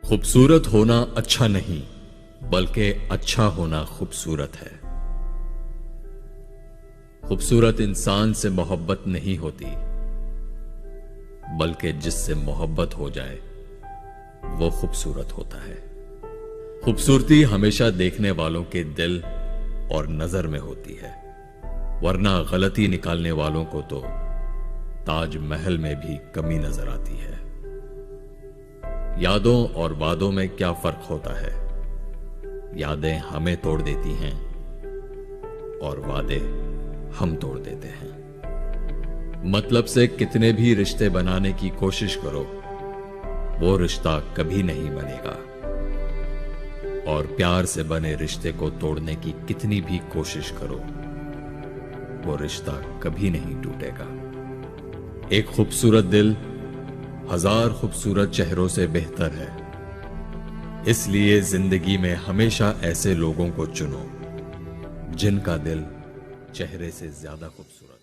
खूबसूरत होना अच्छा नहीं, बल्कि अच्छा होना खूबसूरत है। खूबसूरत इंसान से मोहब्बत नहीं होती, बल्कि जिससे मोहब्बत हो जाए वो खूबसूरत होता है। खूबसूरती हमेशा देखने वालों के दिल और नजर में होती है, वरना गलती निकालने वालों को तो ताजमहल में भी कमी नजर आती है। यादों और वादों में क्या फर्क होता है? यादें हमें तोड़ देती हैं और वादे हम तोड़ देते हैं। मतलब से कितने भी रिश्ते बनाने की कोशिश करो, वो रिश्ता कभी नहीं बनेगा, और प्यार से बने रिश्ते को तोड़ने की कितनी भी कोशिश करो, वो रिश्ता कभी नहीं टूटेगा। एक खूबसूरत दिल हजार खूबसूरत चेहरों से बेहतर है। इसलिए जिंदगी में हमेशा ऐसे लोगों को चुनो जिनका दिल चेहरे से ज्यादा खूबसूरत।